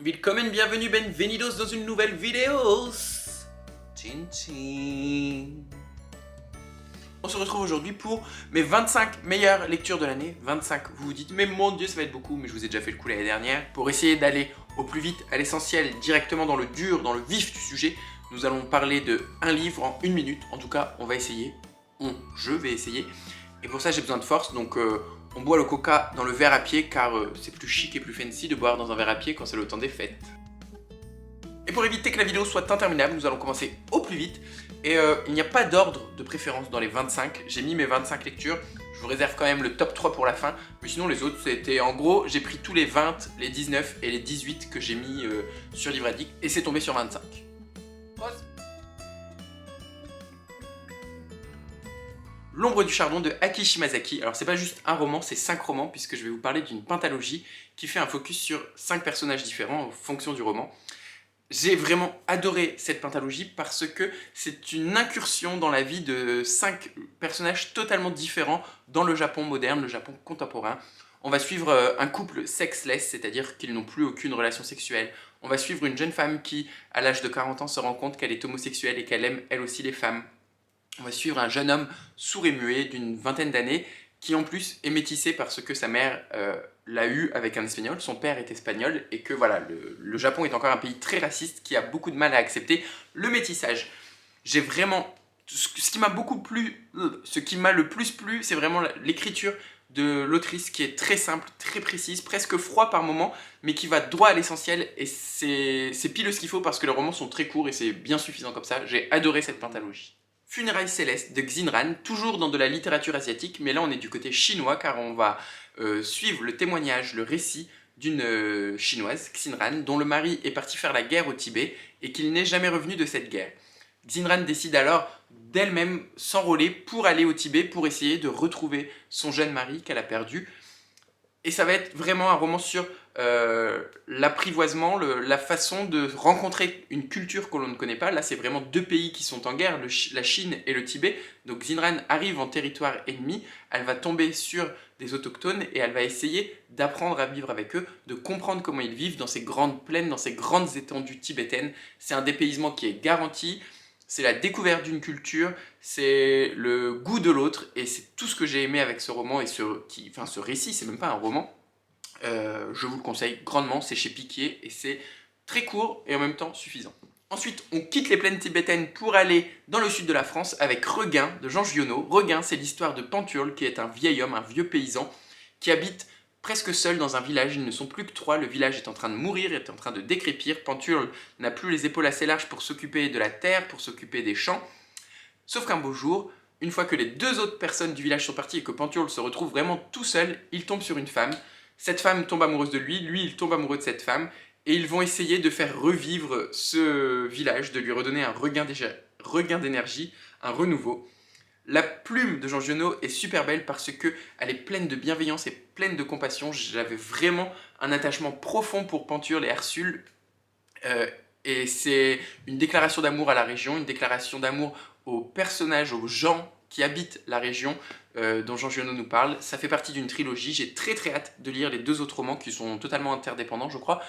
Willkommen, bienvenue, bienvenidos dans une nouvelle vidéo. Tchin tchin. On se retrouve aujourd'hui pour mes 25 meilleures lectures de l'année. 25, vous vous dites, mais mon Dieu, ça va être beaucoup, mais je vous ai déjà fait le coup l'année dernière. Pour essayer d'aller au plus vite, à l'essentiel, directement dans le dur, dans le vif du sujet, nous allons parler de un livre en 1 minute. En tout cas, on va essayer. Je vais essayer. Et pour ça, j'ai besoin de force, donc on boit le coca dans le verre à pied, car c'est plus chic et plus fancy de boire dans un verre à pied quand c'est le temps des fêtes. Et pour éviter que la vidéo soit interminable, nous allons commencer au plus vite. Et il n'y a pas d'ordre de préférence dans les 25. J'ai mis mes 25 lectures. Je vous réserve quand même le top 3 pour la fin. Mais sinon, les autres, c'était en gros, j'ai pris tous les 20, les 19 et les 18 que j'ai mis sur Livre Addict. Et c'est tombé sur 25. Pause. L'ombre du chardon de Aki Shimazaki. Alors c'est pas juste un roman, c'est 5 romans, puisque je vais vous parler d'une pentalogie qui fait un focus sur 5 personnages différents en fonction du roman. J'ai vraiment adoré cette pentalogie parce que c'est une incursion dans la vie de 5 personnages totalement différents dans le Japon moderne, le Japon contemporain. On va suivre un couple sexless, c'est-à-dire qu'ils n'ont plus aucune relation sexuelle. On va suivre une jeune femme qui, à l'âge de 40 ans, se rend compte qu'elle est homosexuelle et qu'elle aime elle aussi les femmes. On va suivre un jeune homme sourd et muet d'une vingtaine d'années qui en plus est métissé parce que sa mère l'a eu avec un espagnol, son père est espagnol et que voilà, le Japon est encore un pays très raciste qui a beaucoup de mal à accepter le métissage. J'ai vraiment... Ce qui m'a beaucoup plu, ce qui m'a le plus plu, c'est vraiment l'écriture de l'autrice qui est très simple, très précise, presque froid par moment, mais qui va droit à l'essentiel et c'est pile ce qu'il faut parce que les romans sont très courts et c'est bien suffisant comme ça. J'ai adoré cette pentalogie. Funérailles célestes de Xinran, toujours dans de la littérature asiatique, mais là on est du côté chinois car on va suivre le témoignage, le récit d'une chinoise, Xinran, dont le mari est parti faire la guerre au Tibet et qu'il n'est jamais revenu de cette guerre. Xinran décide alors d'elle-même s'enrôler pour aller au Tibet pour essayer de retrouver son jeune mari qu'elle a perdu. Et ça va être vraiment un roman sur l'apprivoisement, la façon de rencontrer une culture que l'on ne connaît pas. Là, c'est vraiment deux pays qui sont en guerre, la Chine et le Tibet. Donc Xinran arrive en territoire ennemi, elle va tomber sur des autochtones et elle va essayer d'apprendre à vivre avec eux, de comprendre comment ils vivent dans ces grandes plaines, dans ces grandes étendues tibétaines. C'est un dépaysement qui est garanti. C'est la découverte d'une culture, c'est le goût de l'autre, et c'est tout ce que j'ai aimé avec ce roman, et ce récit, c'est même pas un roman. Je vous le conseille grandement, c'est chez Piquier, et c'est très court, et en même temps suffisant. Ensuite, on quitte les plaines tibétaines pour aller dans le sud de la France avec Regain de Jean Giono. Regain, c'est l'histoire de Panturle, qui est un vieil homme, un vieux paysan, qui habite presque seul dans un village. Ils ne sont plus que 3, le village est en train de mourir, est en train de décrépir. Panturle n'a plus les épaules assez larges pour s'occuper de la terre, pour s'occuper des champs. Sauf qu'un beau jour, une fois que les 2 autres personnes du village sont parties et que Panturle se retrouve vraiment tout seul, il tombe sur une femme. Cette femme tombe amoureuse de lui, lui il tombe amoureux de cette femme, et ils vont essayer de faire revivre ce village, de lui redonner un regain d'énergie, un renouveau. La plume de Jean Giono est super belle parce qu'elle est pleine de bienveillance et pleine de compassion. J'avais vraiment un attachement profond pour Panturle et Ursule. Et c'est une déclaration d'amour à la région, une déclaration d'amour aux personnages, aux gens qui habitent la région dont Jean Giono nous parle. Ça fait partie d'une trilogie. J'ai très très hâte de lire les 2 autres romans qui sont totalement interdépendants, je crois.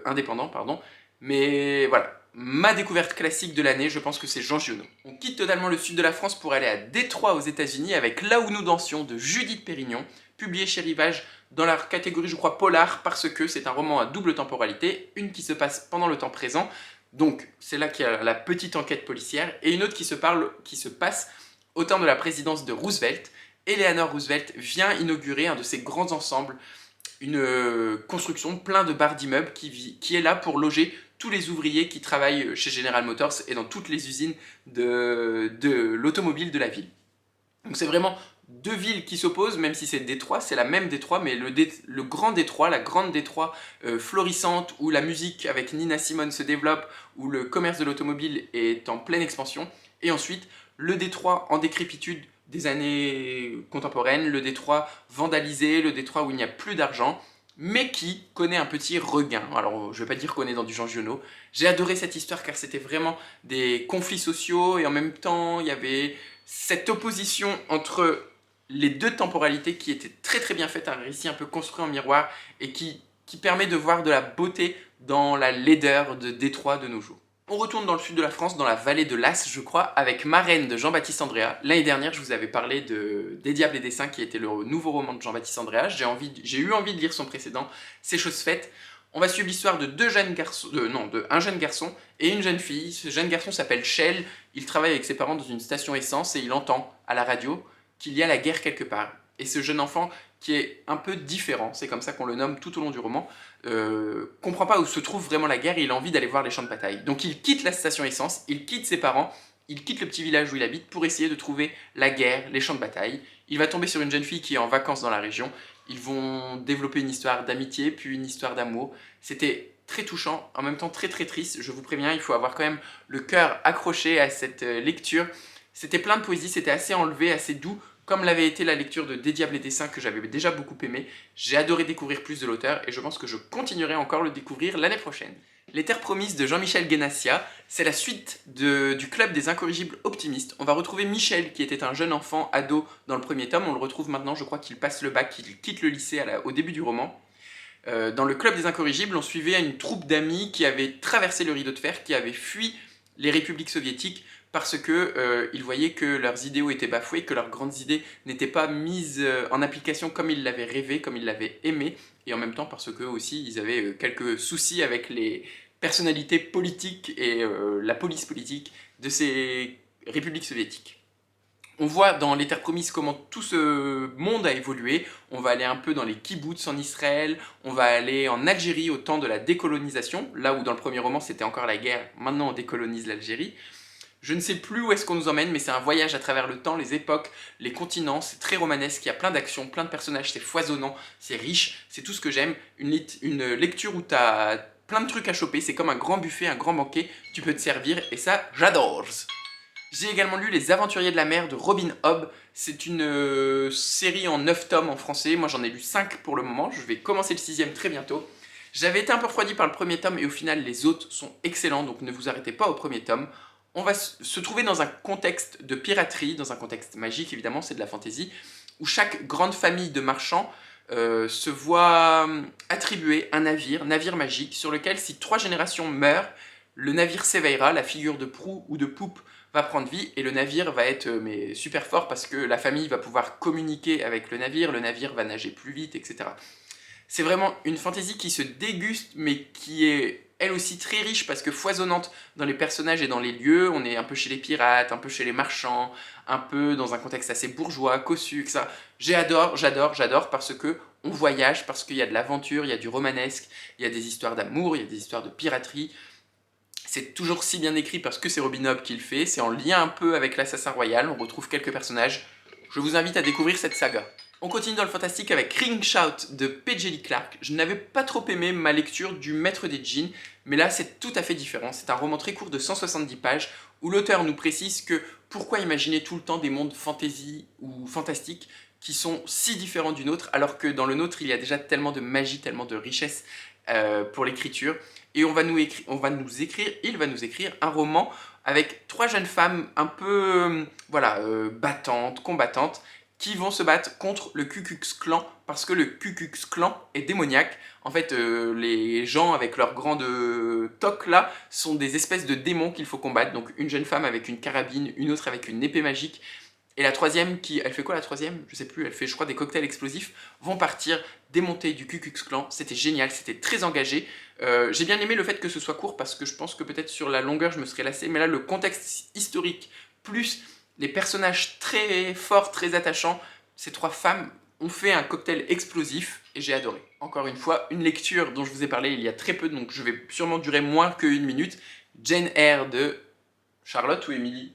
Indépendants, pardon. Mais voilà, ma découverte classique de l'année, je pense que c'est Jean Giono. On quitte totalement le sud de la France pour aller à Détroit aux États-Unis avec Là où nous dansions de Judith Pérignon, publié chez Rivage dans la catégorie, je crois, polar, parce que c'est un roman à double temporalité, une qui se passe pendant le temps présent, donc c'est là qu'il y a la petite enquête policière, et une autre qui se passe au temps de la présidence de Roosevelt. Eleanor Roosevelt vient inaugurer un de ces grands ensembles, une construction plein de barres d'immeubles qui est là pour loger tous les ouvriers qui travaillent chez General Motors et dans toutes les usines de l'automobile de la ville. Donc c'est vraiment 2 villes qui s'opposent, même si c'est Détroit, c'est la même Détroit, mais le grand Détroit, la grande Détroit florissante, où la musique avec Nina Simone se développe, où le commerce de l'automobile est en pleine expansion, et ensuite le Détroit en décrépitude des années contemporaines, le Détroit vandalisé, le Détroit où il n'y a plus d'argent, mais qui connaît un petit regain. Alors, je ne vais pas dire qu'on est dans du Jean Giono. J'ai adoré cette histoire car c'était vraiment des conflits sociaux et en même temps, il y avait cette opposition entre les 2 temporalités qui était très très bien faite, un récit un peu construit en miroir et qui qui permet de voir de la beauté dans la laideur de Détroit de nos jours. On retourne dans le sud de la France, dans la vallée de l'As, je crois, avec Marraine de Jean-Baptiste Andréa. L'année dernière, je vous avais parlé Des Diables et des Saints, qui était le nouveau roman de Jean-Baptiste Andréa. J'ai eu envie de lire son précédent, C'est chose faite. On va suivre l'histoire de un jeune garçon et une jeune fille. Ce jeune garçon s'appelle Shell, il travaille avec ses parents dans une station essence et il entend à la radio qu'il y a la guerre quelque part. Et ce jeune enfant, qui est un peu différent, c'est comme ça qu'on le nomme tout au long du roman, comprend pas où se trouve vraiment la guerre et il a envie d'aller voir les champs de bataille. Donc il quitte la station essence, il quitte ses parents, il quitte le petit village où il habite pour essayer de trouver la guerre, les champs de bataille. Il va tomber sur une jeune fille qui est en vacances dans la région. Ils vont développer une histoire d'amitié, puis une histoire d'amour. C'était très touchant, en même temps très très triste. Je vous préviens, il faut avoir quand même le cœur accroché à cette lecture. C'était plein de poésie, c'était assez enlevé, assez doux, comme l'avait été la lecture de Des Diables et des Saints que j'avais déjà beaucoup aimé. J'ai adoré découvrir plus de l'auteur et je pense que je continuerai encore le découvrir l'année prochaine. Les Terres Promises de Jean-Michel Guénassia, c'est la suite du Club des Incorrigibles Optimistes. On va retrouver Michel, qui était un jeune enfant ado dans le premier tome. On le retrouve maintenant, je crois qu'il passe le bac, qu'il quitte le lycée au début du roman. Dans le Club des Incorrigibles, on suivait une troupe d'amis qui avaient traversé le rideau de fer, qui avaient fui les républiques soviétiques parce qu'ils voyaient que leurs idéaux étaient bafoués, que leurs grandes idées n'étaient pas mises en application comme ils l'avaient rêvé, comme ils l'avaient aimé, et en même temps parce qu'eux aussi, ils avaient quelques soucis avec les personnalités politiques et la police politique de ces républiques soviétiques. On voit dans Les Terres Promises comment tout ce monde a évolué. On va aller un peu dans les kibboutz en Israël, on va aller en Algérie au temps de la décolonisation, là où dans le premier roman c'était encore la guerre, maintenant on décolonise l'Algérie. Je ne sais plus où est-ce qu'on nous emmène, mais c'est un voyage à travers le temps, les époques, les continents, c'est très romanesque, il y a plein d'actions, plein de personnages, c'est foisonnant, c'est riche, c'est tout ce que j'aime. Une lecture où tu as plein de trucs à choper, c'est comme un grand buffet, un grand banquet, tu peux te servir, et ça, j'adore. J'ai également lu Les Aventuriers de la mer de Robin Hobb. C'est une série en 9 tomes en français. Moi j'en ai lu 5 pour le moment. Je vais commencer le 6e très bientôt. J'avais été un peu refroidi par le premier tome et au final les autres sont excellents. Donc ne vous arrêtez pas au premier tome. On va se trouver dans un contexte de piraterie, dans un contexte magique évidemment, c'est de la fantasy, où chaque grande famille de marchands se voit attribuer un navire magique, sur lequel si 3 générations meurent, le navire s'éveillera, la figure de proue ou de poupe va prendre vie et le navire va être super fort parce que la famille va pouvoir communiquer avec le navire va nager plus vite, etc. C'est vraiment une fantaisie qui se déguste mais qui est elle aussi très riche parce que foisonnante dans les personnages et dans les lieux. On est un peu chez les pirates, un peu chez les marchands, un peu dans un contexte assez bourgeois, cossu, etc. J'adore parce que on voyage, parce qu'il y a de l'aventure, il y a du romanesque, il y a des histoires d'amour, il y a des histoires de piraterie. C'est toujours si bien écrit parce que c'est Robin Hobb qui le fait, c'est en lien un peu avec l'Assassin Royal, on retrouve quelques personnages. Je vous invite à découvrir cette saga. On continue dans le fantastique avec Ring Shout de P.J. Lee Clark. Je n'avais pas trop aimé ma lecture du Maître des Djinns, mais là c'est tout à fait différent. C'est un roman très court de 170 pages où l'auteur nous précise que pourquoi imaginer tout le temps des mondes fantasy ou fantastiques qui sont si différents du nôtre, alors que dans le nôtre il y a déjà tellement de magie, tellement de richesse pour l'écriture. Et il va nous écrire un roman avec 3 jeunes femmes un peu battantes, combattantes, qui vont se battre contre le Ku Klux Klan, parce que le Ku Klux Klan est démoniaque. En fait, les gens avec leurs grandes toques là sont des espèces de démons qu'il faut combattre. Donc une jeune femme avec une carabine, une autre avec une épée magique, et la troisième, elle fait quoi la troisième? Je sais plus, elle fait je crois des cocktails explosifs, vont partir démonter du Ku Klux Klan. C'était génial, c'était très engagé. J'ai bien aimé le fait que ce soit court parce que je pense que peut-être sur la longueur je me serais lassé, mais là le contexte historique plus les personnages très forts, très attachants, ces 3 femmes ont fait un cocktail explosif et j'ai adoré. Encore une fois, une lecture dont je vous ai parlé il y a très peu, donc je vais sûrement durer moins que 1 minute. Jane Eyre de Charlotte ou Emily?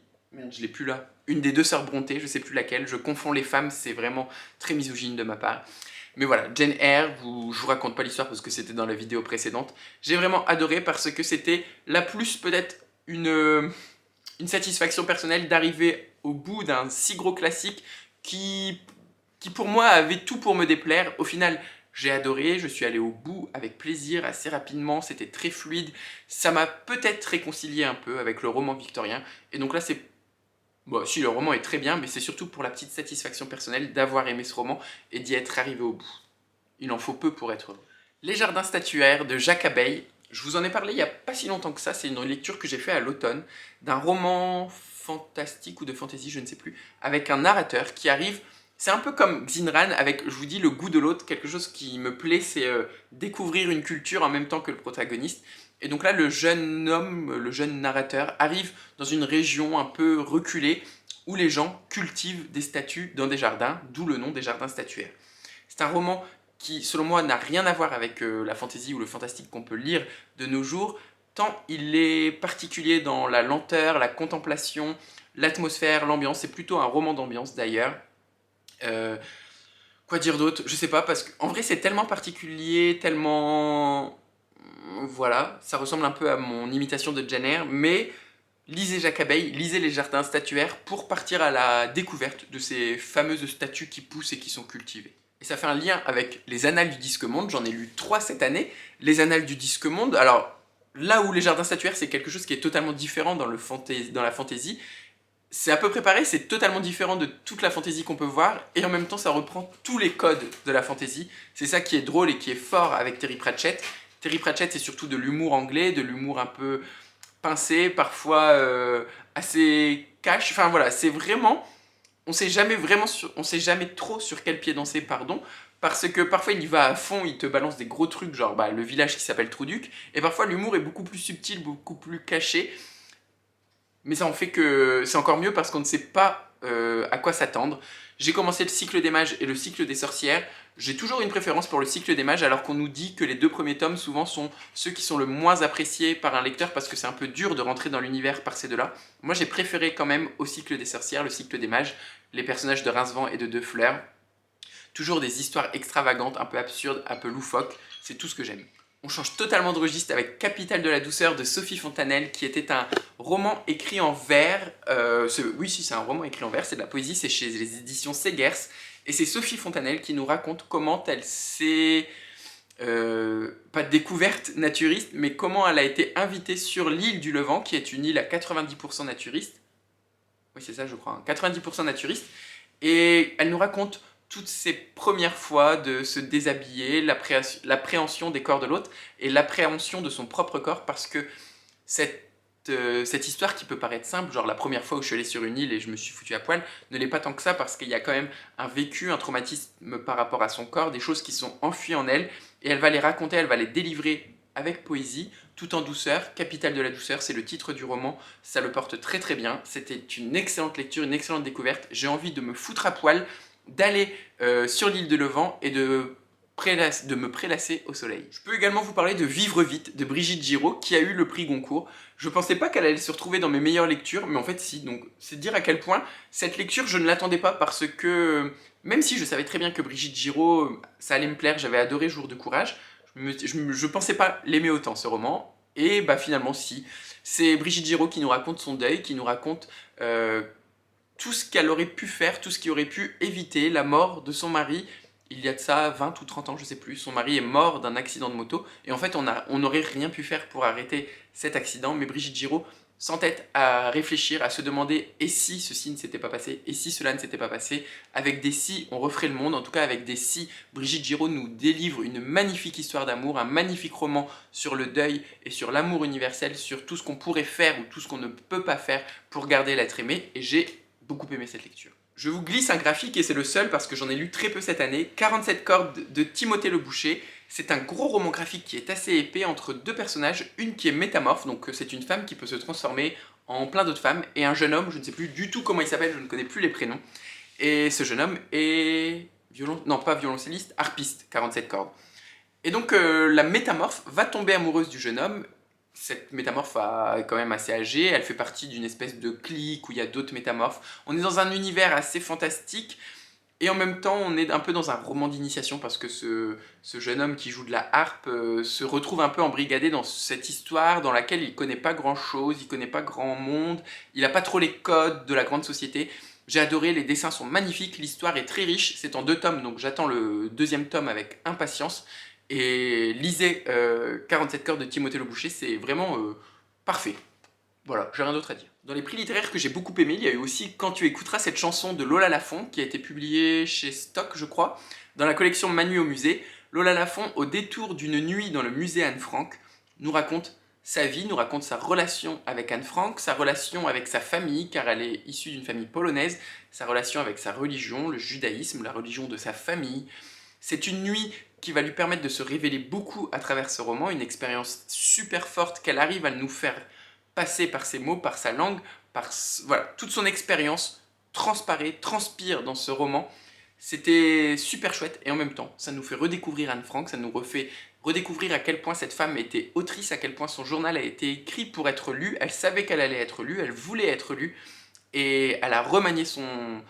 Je l'ai plus là. Une des 2 sœurs Brontë, je sais plus laquelle, je confonds les femmes, c'est vraiment très misogyne de ma part. Mais voilà, Jane Eyre, je vous raconte pas l'histoire parce que c'était dans la vidéo précédente. J'ai vraiment adoré parce que c'était la plus peut-être une satisfaction personnelle d'arriver au bout d'un si gros classique qui pour moi avait tout pour me déplaire. Au final, j'ai adoré, je suis allé au bout avec plaisir assez rapidement, c'était très fluide. Ça m'a peut-être réconcilié un peu avec le roman victorien. Et donc là, c'est... Bon, si, le roman est très bien, mais c'est surtout pour la petite satisfaction personnelle d'avoir aimé ce roman et d'y être arrivé au bout. Il en faut peu pour être heureux. Les jardins statuaires de Jacques Abeille. Je vous en ai parlé il n'y a pas si longtemps que ça, c'est une lecture que j'ai fait à l'automne, d'un roman fantastique ou de fantasy, je ne sais plus, avec un narrateur qui arrive, c'est un peu comme Xinran avec, je vous dis, le goût de l'autre, quelque chose qui me plaît, c'est découvrir une culture en même temps que le protagoniste. Et donc là, le jeune homme, le jeune narrateur, arrive dans une région un peu reculée où les gens cultivent des statues dans des jardins, d'où le nom des jardins statuaires. C'est un roman qui, selon moi, n'a rien à voir avec la fantasy ou le fantastique qu'on peut lire de nos jours, tant il est particulier dans la lenteur, la contemplation, l'atmosphère, l'ambiance. C'est plutôt un roman d'ambiance d'ailleurs. Euh, quoi dire d'autre? Je sais pas, parce qu'en vrai c'est tellement particulier, tellement... Voilà, ça ressemble un peu à mon imitation de Jane Eyre, mais lisez Jacques Abeille, lisez les jardins statuaires pour partir à la découverte de ces fameuses statues qui poussent et qui sont cultivées. Et ça fait un lien avec les Annales du Disque Monde, j'en ai lu 3 cette année. Les Annales du Disque Monde, alors là où les jardins statuaires c'est quelque chose qui est totalement différent dans la fantasy, c'est à peu près pareil, c'est totalement différent de toute la fantasy qu'on peut voir, et en même temps ça reprend tous les codes de la fantasy. C'est ça qui est drôle et qui est fort avec Terry Pratchett. Terry Pratchett c'est surtout de l'humour anglais, de l'humour un peu pincé, parfois assez cash, enfin voilà, c'est vraiment... on sait jamais trop sur quel pied danser, pardon, parce que parfois il y va à fond, il te balance des gros trucs, genre le village qui s'appelle Trouduc, et parfois l'humour est beaucoup plus subtil, beaucoup plus caché, mais ça en fait que c'est encore mieux parce qu'on ne sait pas à quoi s'attendre. J'ai commencé le cycle des mages et le cycle des sorcières. J'ai toujours une préférence pour le cycle des mages alors qu'on nous dit que les 2 premiers tomes souvent sont ceux qui sont le moins appréciés par un lecteur parce que c'est un peu dur de rentrer dans l'univers par ces deux-là. Moi j'ai préféré quand même au cycle des sorcières, le cycle des mages, les personnages de Rincevent et de Deux Fleurs. Toujours des histoires extravagantes, un peu absurdes, un peu loufoques, c'est tout ce que j'aime. On change totalement de registre avec Capitale de la douceur de Sophie Fontanelle, qui était un roman écrit en vers. Oui, si, c'est un roman écrit en vers, c'est de la poésie, c'est chez les éditions Segers. Et c'est Sophie Fontanelle qui nous raconte comment elle s'est, pas découverte naturiste, mais comment elle a été invitée sur l'île du Levant, qui est une île à 90% naturiste. Oui, c'est ça, je crois, hein, 90% naturiste. Et elle nous raconte toutes ces premières fois de se déshabiller, l'appréhension des corps de l'autre et l'appréhension de son propre corps parce que cette histoire qui peut paraître simple, genre la première fois où je suis allé sur une île et je me suis foutu à poil, ne l'est pas tant que ça parce qu'il y a quand même un vécu, un traumatisme par rapport à son corps, des choses qui sont enfuies en elle et elle va les raconter, elle va les délivrer avec poésie, tout en douceur. Capitale de la douceur, c'est le titre du roman, ça le porte très très bien. C'était une excellente lecture, une excellente découverte. J'ai envie de me foutre à poil, d'aller sur l'île de Levant et de me prélasser au soleil. Je peux également vous parler de Vivre vite de Brigitte Giraud qui a eu le prix Goncourt. Je pensais pas qu'elle allait se retrouver dans mes meilleures lectures, mais en fait si, donc c'est dire à quel point cette lecture je ne l'attendais pas parce que même si je savais très bien que Brigitte Giraud, ça allait me plaire, j'avais adoré Jour de courage, je pensais pas l'aimer autant ce roman, et bah finalement si. C'est Brigitte Giraud qui nous raconte son deuil, qui nous raconte tout ce qu'elle aurait pu faire, tout ce qui aurait pu éviter la mort de son mari. Il y a de ça 20 ou 30 ans, je sais plus, son mari est mort d'un accident de moto, et en fait on n'aurait rien pu faire pour arrêter cet accident, mais Brigitte Giraud s'entête à réfléchir, à se demander et si ceci ne s'était pas passé, et si cela ne s'était pas passé. Avec des si, on referait le monde, en tout cas avec des si, Brigitte Giraud nous délivre une magnifique histoire d'amour, un magnifique roman sur le deuil et sur l'amour universel, sur tout ce qu'on pourrait faire ou tout ce qu'on ne peut pas faire pour garder l'être aimé, et j'ai beaucoup aimé cette lecture. Je vous glisse un graphique et c'est le seul parce que j'en ai lu très peu cette année, 47 cordes de Timothée Le Boucher. C'est un gros roman graphique qui est assez épais entre 2 personnages, une qui est métamorphe, donc c'est une femme qui peut se transformer en plein d'autres femmes, et un jeune homme, je ne sais plus du tout comment il s'appelle, je ne connais plus les prénoms. Et ce jeune homme est non pas violoncelliste, harpiste, 47 cordes. Et donc la métamorphe va tomber amoureuse du jeune homme. Cette métamorphe est quand même assez âgée, elle fait partie d'une espèce de clique où il y a d'autres métamorphes. On est dans un univers assez fantastique, et en même temps on est un peu dans un roman d'initiation parce que ce jeune homme qui joue de la harpe se retrouve un peu embrigadé dans cette histoire dans laquelle il connaît pas grand chose, il connaît pas grand monde, il a pas trop les codes de la grande société. J'ai adoré, les dessins sont magnifiques, l'histoire est très riche, c'est en 2 tomes donc j'attends le 2e tome avec impatience. Et lisez 47 cordes de Timothée Le Boucher, c'est vraiment parfait. Voilà, j'ai rien d'autre à dire. Dans les prix littéraires que j'ai beaucoup aimé, il y a eu aussi Quand tu écouteras cette chanson de Lola Lafont, qui a été publiée chez Stock, je crois, dans la collection Manu au musée. Lola Lafont, au détour d'une nuit dans le musée Anne Frank, nous raconte sa vie, nous raconte sa relation avec Anne Frank, sa relation avec sa famille, car elle est issue d'une famille polonaise, sa relation avec sa religion, le judaïsme, la religion de sa famille. C'est une nuit qui va lui permettre de se révéler beaucoup à travers ce roman, une expérience super forte qu'elle arrive à nous faire passer par ses mots, par sa langue, voilà, toute son expérience transparaît, transpire dans ce roman. C'était super chouette et en même temps, ça nous fait redécouvrir Anne Frank, ça nous refait redécouvrir à quel point cette femme était autrice, à quel point son journal a été écrit pour être lu. Elle savait qu'elle allait être lue, elle voulait être lue et elle a remanié son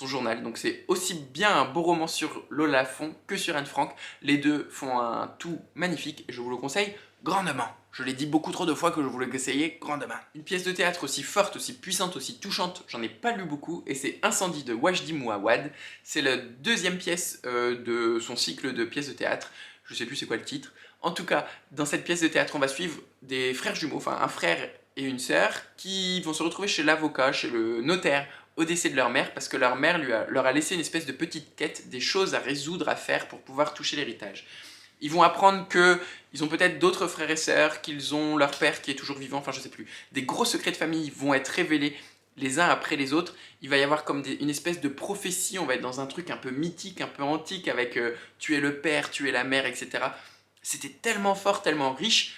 journal. Donc c'est aussi bien un beau roman sur Lola Lafont que sur Anne Frank. Les deux font un tout magnifique et je vous le conseille grandement. Je l'ai dit beaucoup trop de fois que je voulais l'essayer grandement. Une pièce de théâtre aussi forte, aussi puissante, aussi touchante, j'en ai pas lu beaucoup, et c'est Incendie de Wajdi Mouawad. C'est la deuxième pièce de son cycle de pièces de théâtre. Je sais plus c'est quoi le titre. En tout cas, dans cette pièce de théâtre, on va suivre des frères jumeaux, enfin un frère et une sœur, qui vont se retrouver chez l'avocat, chez le notaire, au décès de leur mère, parce que leur mère leur a laissé une espèce de petite quête, des choses à résoudre, à faire pour pouvoir toucher l'héritage. Ils vont apprendre qu'ils ont peut-être d'autres frères et sœurs, qu'ils ont leur père qui est toujours vivant, enfin je sais plus. Des gros secrets de famille vont être révélés les uns après les autres. Il va y avoir comme une espèce de prophétie, on va être dans un truc un peu mythique, un peu antique, avec tu es le père, tu es la mère, etc. C'était tellement fort, tellement riche,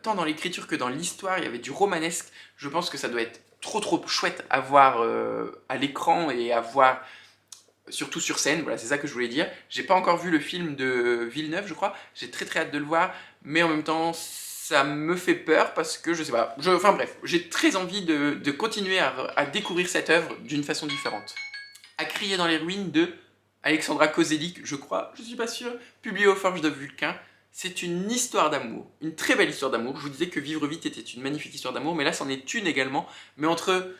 tant dans l'écriture que dans l'histoire, il y avait du romanesque. Je pense que ça doit être trop chouette à voir à l'écran et à voir surtout sur scène, voilà, c'est ça que je voulais dire. J'ai pas encore vu le film de Villeneuve, je crois. J'ai très hâte de le voir, mais en même temps, ça me fait peur parce que je sais pas. Enfin bref, j'ai très envie de continuer à découvrir cette œuvre d'une façon différente. À crier dans les ruines de Alexandra Kozelik, je crois, je suis pas sûr, publié aux Forges de Vulcain. C'est une histoire d'amour, une très belle histoire d'amour. Je vous disais que Vivre vite était une magnifique histoire d'amour, mais là, c'en est une également, mais entre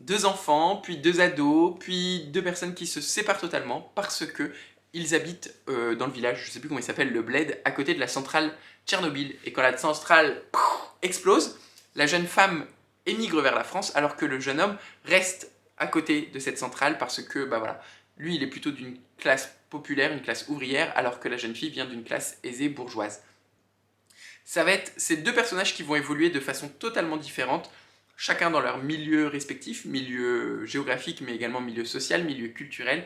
deux enfants, puis deux ados, puis deux personnes qui se séparent totalement parce que ils habitent dans le village, je sais plus comment il s'appelle, le bled, à côté de la centrale Tchernobyl. Et quand la centrale explose, la jeune femme émigre vers la France alors que le jeune homme reste à côté de cette centrale parce que, bah voilà, lui il est plutôt d'une classe populaire, une classe ouvrière, alors que la jeune fille vient d'une classe aisée bourgeoise. Ça va être ces deux personnages qui vont évoluer de façon totalement différente, chacun dans leur milieu respectif, milieu géographique, mais également milieu social, milieu culturel.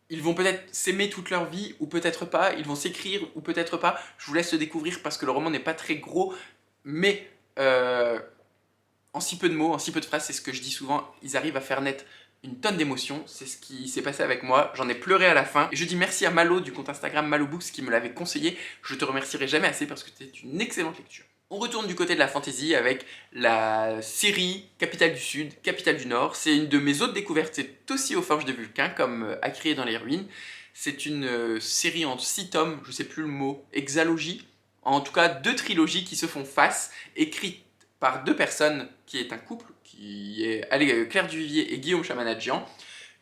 Ils vont peut-être s'aimer toute leur vie, ou peut-être pas, ils vont s'écrire, ou peut-être pas. Je vous laisse le découvrir parce que le roman n'est pas très gros, mais en si peu de mots, en si peu de phrases, c'est ce que je dis souvent, ils arrivent à faire naître une tonne d'émotions, c'est ce qui s'est passé avec moi, j'en ai pleuré à la fin, et je dis merci à Malo du compte Instagram MaloBooks qui me l'avait conseillé, je te remercierai jamais assez parce que c'était une excellente lecture. On retourne du côté de la fantasy avec la série Capitale du Sud, Capitale du Nord, c'est une de mes autres découvertes, c'est aussi aux Forges de Vulcain, comme À crier dans les ruines, c'est une série en 6 tomes, je sais plus le mot, hexalogie, en tout cas 2 trilogies qui se font face, écrites par 2 personnes, qui est un couple, qui est Claire Duvivier et Guillaume Chamanadjian.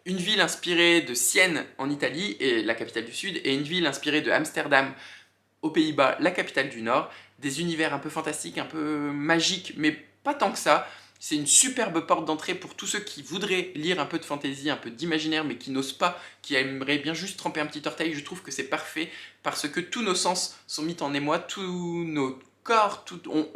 Une ville inspirée de Sienne en Italie, et la capitale du Sud, et une ville inspirée de Amsterdam aux Pays-Bas, la capitale du Nord. Des univers un peu fantastiques, un peu magiques, mais pas tant que ça. C'est une superbe porte d'entrée pour tous ceux qui voudraient lire un peu de fantaisie, un peu d'imaginaire, mais qui n'osent pas, qui aimeraient bien juste tremper un petit orteil. Je trouve que c'est parfait, parce que tous nos sens sont mis en émoi, tous nos corps,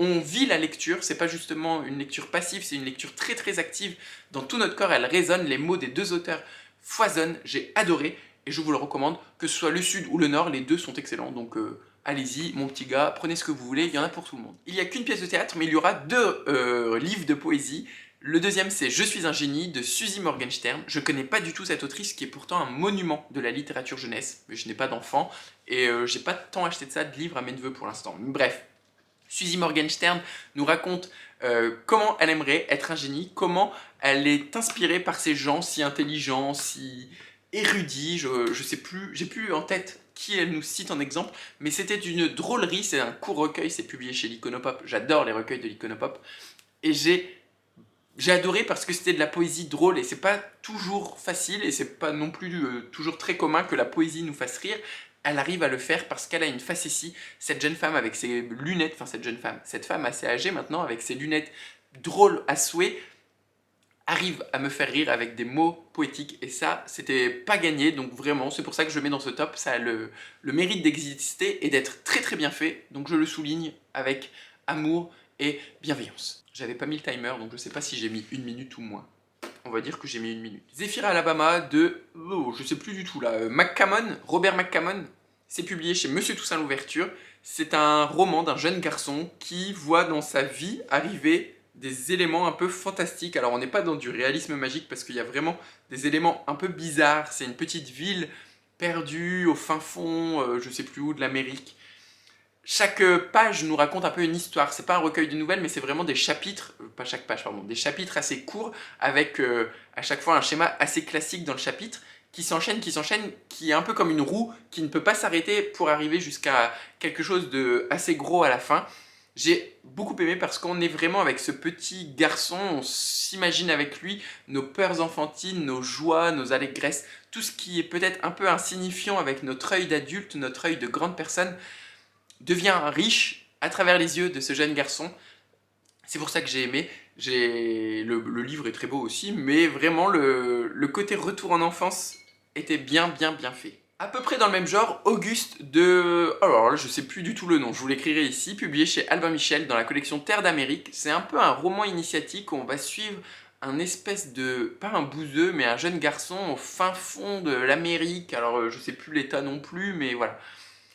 on vit la lecture, c'est pas justement une lecture passive, c'est une lecture très active. Dans tout notre corps, elle résonne, les mots des 2 auteurs foisonnent, j'ai adoré, et je vous le recommande, que ce soit le Sud ou le Nord, les 2 sont excellents, donc allez-y, mon petit gars, prenez ce que vous voulez, il y en a pour tout le monde. Il n'y a qu'une pièce de théâtre, mais il y aura 2 livres de poésie. Le deuxième, c'est Je suis un génie de Suzy Morgenstern. Je connais pas du tout cette autrice qui est pourtant un monument de la littérature jeunesse, mais je n'ai pas d'enfant, et j'ai pas tant acheté de ça de livres à mes neveux pour l'instant. Bref, Suzy Morgenstern nous raconte comment elle aimerait être un génie, comment elle est inspirée par ces gens si intelligents, si érudits, je sais plus, j'ai plus en tête qui elle nous cite en exemple, mais c'était d'une drôlerie, c'est un court recueil, c'est publié chez l'Iconopop, j'adore les recueils de l'Iconopop, et j'ai adoré parce que c'était de la poésie drôle, et c'est pas toujours facile, et c'est pas non plus toujours très commun que la poésie nous fasse rire. Elle arrive à le faire parce qu'elle a une facétie, cette jeune femme avec ses lunettes, enfin cette femme assez âgée maintenant, avec ses lunettes drôles à souhait, arrive à me faire rire avec des mots poétiques et ça, c'était pas gagné, donc vraiment, c'est pour ça que je le mets dans ce top, ça a le mérite d'exister et d'être très très bien fait, donc je le souligne avec amour et bienveillance. J'avais pas mis le timer, donc je sais pas si j'ai mis 1 minute ou moins. On va dire que j'ai mis 1 minute. Zephyr Alabama de, oh, je sais plus du tout là, McCammon, Robert McCammon, c'est publié chez Monsieur Toussaint Louverture. C'est un roman d'un jeune garçon qui voit dans sa vie arriver des éléments un peu fantastiques. Alors on n'est pas dans du réalisme magique parce qu'il y a vraiment des éléments un peu bizarres. C'est une petite ville perdue au fin fond, je sais plus où, de l'Amérique. Chaque page nous raconte un peu une histoire. C'est pas un recueil de nouvelles, mais c'est vraiment des chapitres, pas chaque page, pardon, des chapitres assez courts avec à chaque fois un schéma assez classique dans le chapitre qui s'enchaîne, qui est un peu comme une roue qui ne peut pas s'arrêter pour arriver jusqu'à quelque chose de assez gros à la fin. J'ai beaucoup aimé parce qu'on est vraiment avec ce petit garçon, on s'imagine avec lui nos peurs enfantines, nos joies, nos allégresses, tout ce qui est peut-être un peu insignifiant avec notre œil d'adulte, notre œil de grande personne devient riche à travers les yeux de ce jeune garçon. C'est pour ça que j'ai aimé. Le livre est très beau aussi, mais vraiment le côté retour en enfance était bien fait. À peu près dans le même genre, Auguste de... Alors là, je sais plus du tout le nom, je vous l'écrirai ici, publié chez Albin Michel dans la collection Terre d'Amérique. C'est un peu un roman initiatique où on va suivre un espèce de... pas un bouseux, mais un jeune garçon au fin fond de l'Amérique. Alors je sais plus l'état non plus, mais voilà.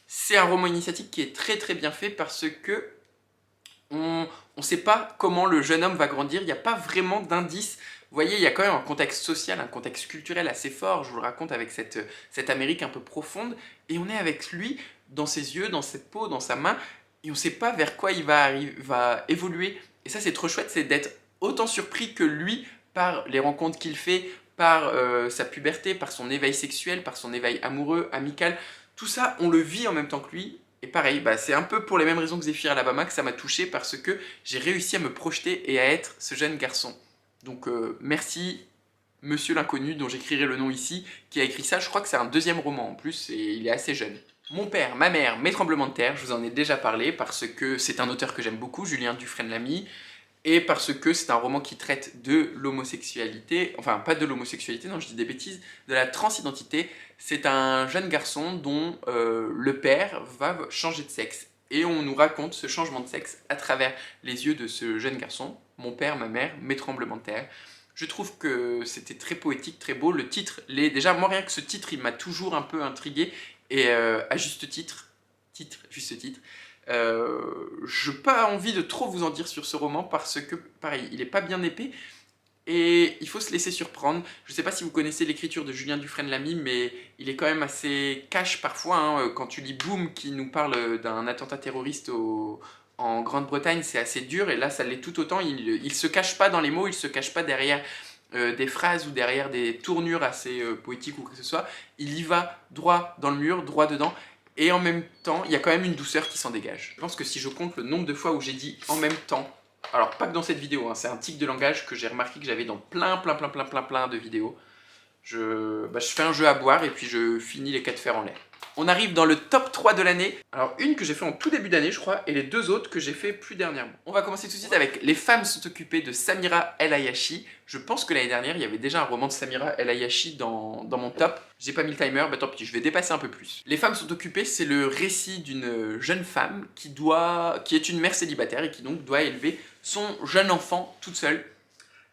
C'est un roman initiatique qui est très très bien fait parce que on ne sait pas comment le jeune homme va grandir, il n'y a pas vraiment d'indice. Vous voyez, il y a quand même un contexte social, un contexte culturel assez fort, je vous le raconte avec cette Amérique un peu profonde, et on est avec lui, dans ses yeux, dans cette peau, dans sa main, et on ne sait pas vers quoi il va évoluer. Et ça c'est trop chouette, c'est d'être autant surpris que lui par les rencontres qu'il fait, par sa puberté, par son éveil sexuel, par son éveil amoureux, amical. Tout ça, on le vit en même temps que lui. Et pareil, bah, c'est un peu pour les mêmes raisons que Zephyr Alabama que ça m'a touché parce que j'ai réussi à me projeter et à être ce jeune garçon. Donc merci Monsieur l'Inconnu, dont j'écrirai le nom ici, qui a écrit ça. Je crois que c'est un deuxième roman en plus et il est assez jeune. Mon père, ma mère, mes tremblements de terre, je vous en ai déjà parlé parce que c'est un auteur que j'aime beaucoup, Julien Dufresne-Lamy, et parce que c'est un roman qui traite de l'homosexualité, enfin pas de l'homosexualité, non je dis des bêtises, de la transidentité. C'est un jeune garçon dont le père va changer de sexe. Et on nous raconte ce changement de sexe à travers les yeux de ce jeune garçon, mon père, ma mère, mes tremblements de terre. Je trouve que c'était très poétique, très beau. Le titre, déjà moi rien que ce titre, il m'a toujours un peu intrigué. Et à juste titre, juste titre, je n'ai pas envie de trop vous en dire sur ce roman parce que, pareil, il n'est pas bien épais et il faut se laisser surprendre. Je ne sais pas si vous connaissez l'écriture de Julien Dufresne-Lamy, mais il est quand même assez cash parfois. Hein. Quand tu lis Boom qui nous parle d'un attentat terroriste en Grande-Bretagne, c'est assez dur et là ça l'est tout autant. Il ne se cache pas dans les mots, il ne se cache pas derrière des phrases ou derrière des tournures assez poétiques ou quoi que ce soit. Il y va droit dans le mur, droit dedans. Et en même temps, il y a quand même une douceur qui s'en dégage. Je pense que si je compte le nombre de fois où j'ai dit en même temps, alors pas que dans cette vidéo, hein, c'est un tic de langage que j'ai remarqué que j'avais dans plein de vidéos. Je fais un jeu à boire et puis je finis les 4 fers en l'air. On arrive dans le top 3 de l'année. Alors une que j'ai fait en tout début d'année je crois, et les deux autres que j'ai fait plus dernièrement. On va commencer tout de suite avec Les femmes sont occupées de Samira El Ayachi. Je pense que l'année dernière il y avait déjà un roman de Samira El Ayachi dans mon top. J'ai pas mis le timer, bah tant pis, je vais dépasser un peu plus. Les femmes sont occupées, c'est le récit d'une jeune femme qui est une mère célibataire et qui donc doit élever son jeune enfant toute seule.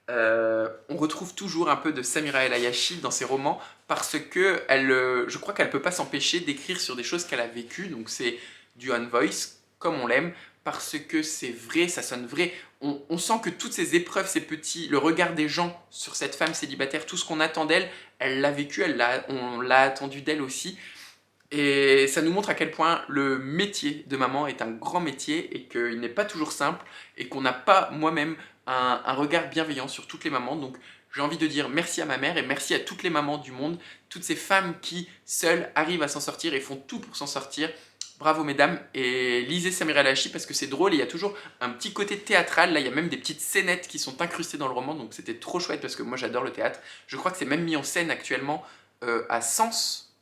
On retrouve toujours un peu de Samira El Ayachi dans ses romans parce que je crois qu'elle ne peut pas s'empêcher d'écrire sur des choses qu'elle a vécues, donc c'est du on voice comme on l'aime parce que c'est vrai, ça sonne vrai. On sent que toutes ces épreuves, le regard des gens sur cette femme célibataire, tout ce qu'on attend d'elle, elle l'a vécu, on l'a attendu d'elle aussi. Et ça nous montre à quel point le métier de maman est un grand métier et qu'il n'est pas toujours simple et qu'on n'a pas moi-même un regard bienveillant sur toutes les mamans. Donc j'ai envie de dire merci à ma mère et merci à toutes les mamans du monde, toutes ces femmes qui seules arrivent à s'en sortir et font tout pour s'en sortir. Bravo mesdames, et lisez Samira El Ayachi parce que c'est drôle et il y a toujours un petit côté théâtral. Là il y a même des petites scénettes qui sont incrustées dans le roman, donc c'était trop chouette parce que moi j'adore le théâtre. Je crois que c'est même mis en scène actuellement à Sens.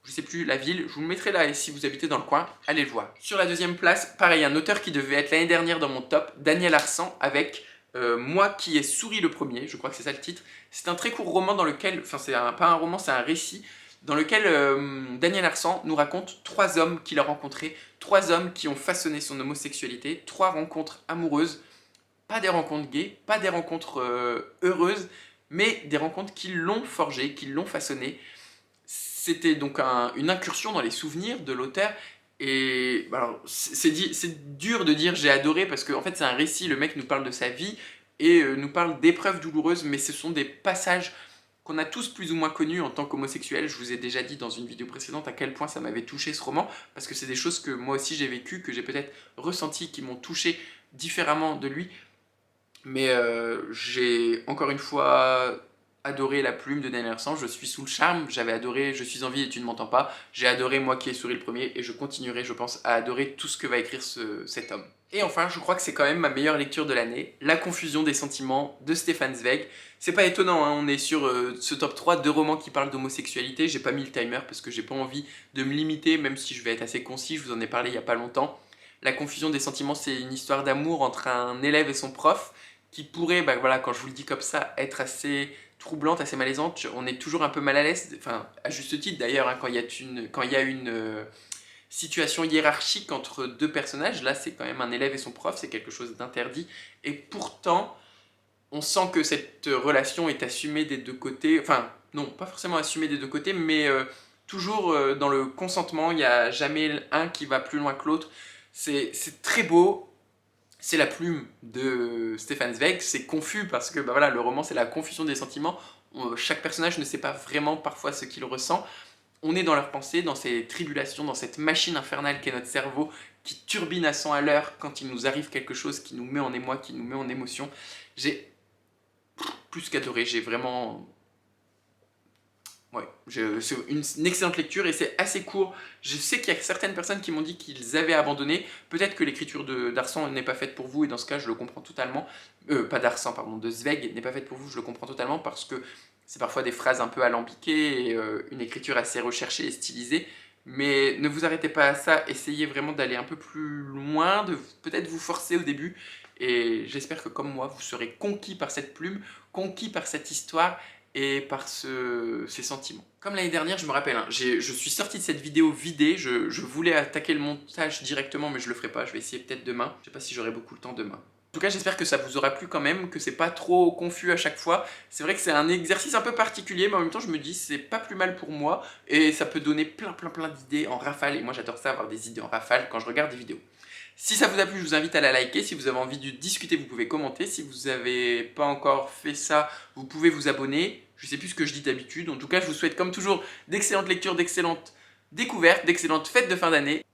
Je sais plus la ville, je vous le mettrai là et si vous habitez dans le coin, allez le voir. Sur la deuxième place, pareil, un auteur qui devait être l'année dernière dans mon top, Daniel Arsan avec Moi qui ai souri le premier, je crois que c'est ça le titre. C'est un très court roman dans lequel, enfin pas un roman, c'est un récit dans lequel Daniel Arsan nous raconte 3 hommes qu'il a rencontrés, 3 hommes qui ont façonné son homosexualité, 3 rencontres amoureuses, pas des rencontres gays, pas des rencontres heureuses, mais des rencontres qui l'ont forgé, qui l'ont façonné. C'était donc une incursion dans les souvenirs de l'auteur. Et alors, c'est dur de dire j'ai adoré parce qu'en fait c'est un récit, le mec nous parle de sa vie et nous parle d'épreuves douloureuses, mais ce sont des passages qu'on a tous plus ou moins connus en tant qu'homosexuels. Je vous ai déjà dit dans une vidéo précédente à quel point ça m'avait touché ce roman, parce que c'est des choses que moi aussi j'ai vécues, que j'ai peut-être ressenties, qui m'ont touché différemment de lui. Mais j'ai encore une fois adoré la plume de Daniel Arsan, je suis sous le charme, j'avais adoré Je suis en vie et tu ne m'entends pas, j'ai adoré Moi qui ai souri le premier et je continuerai je pense à adorer tout ce que va écrire cet homme. Et enfin, je crois que c'est quand même ma meilleure lecture de l'année, La confusion des sentiments de Stefan Zweig. C'est pas étonnant, hein, on est sur ce top 3 de romans qui parlent d'homosexualité, j'ai pas mis le timer parce que j'ai pas envie de me limiter, même si je vais être assez concis, je vous en ai parlé il y a pas longtemps. La confusion des sentiments, c'est une histoire d'amour entre un élève et son prof, qui pourrait, bah voilà, quand je vous le dis comme ça, être assez troublante, assez malaisante. On est toujours un peu mal à l'aise, enfin, à juste titre d'ailleurs, hein, quand il y a une situation hiérarchique entre 2 personnages. Là, c'est quand même un élève et son prof, c'est quelque chose d'interdit. Et pourtant, on sent que cette relation est assumée des 2 côtés. Enfin, non, pas forcément assumée des 2 côtés, mais toujours dans le consentement. Il n'y a jamais un qui va plus loin que l'autre. C'est très beau. C'est la plume de Stefan Zweig, c'est confus parce que bah voilà, le roman c'est la confusion des sentiments. Chaque personnage ne sait pas vraiment parfois ce qu'il ressent. On est dans leurs pensées, dans ces tribulations, dans cette machine infernale qu'est notre cerveau qui turbine à 100 à l'heure quand il nous arrive quelque chose qui nous met en émoi, qui nous met en émotion. J'ai plus qu'adoré, j'ai vraiment... Ouais, c'est une excellente lecture et c'est assez court. Je sais qu'il y a certaines personnes qui m'ont dit qu'ils avaient abandonné. Peut-être que l'écriture d'Arsan n'est pas faite pour vous et dans ce cas je le comprends totalement. Pas d'Arsan, pardon, de Zweig n'est pas faite pour vous, je le comprends totalement parce que c'est parfois des phrases un peu alambiquées et une écriture assez recherchée et stylisée. Mais ne vous arrêtez pas à ça, essayez vraiment d'aller un peu plus loin, de peut-être vous forcer au début. Et j'espère que comme moi, vous serez conquis par cette plume, conquis par cette histoire et par ces sentiments. Comme l'année dernière, je me rappelle, hein, je suis sorti de cette vidéo vidée, je voulais attaquer le montage directement, mais je le ferai pas, je vais essayer peut-être demain. Je sais pas si j'aurai beaucoup le temps demain. En tout cas, j'espère que ça vous aura plu quand même, que c'est pas trop confus à chaque fois. C'est vrai que c'est un exercice un peu particulier, mais en même temps, je me dis, c'est pas plus mal pour moi, et ça peut donner plein d'idées en rafale, et moi j'adore ça, avoir des idées en rafale quand je regarde des vidéos. Si ça vous a plu, je vous invite à la liker. Si vous avez envie de discuter, vous pouvez commenter. Si vous n'avez pas encore fait ça, vous pouvez vous abonner. Je ne sais plus ce que je dis d'habitude. En tout cas, je vous souhaite comme toujours d'excellentes lectures, d'excellentes découvertes, d'excellentes fêtes de fin d'année.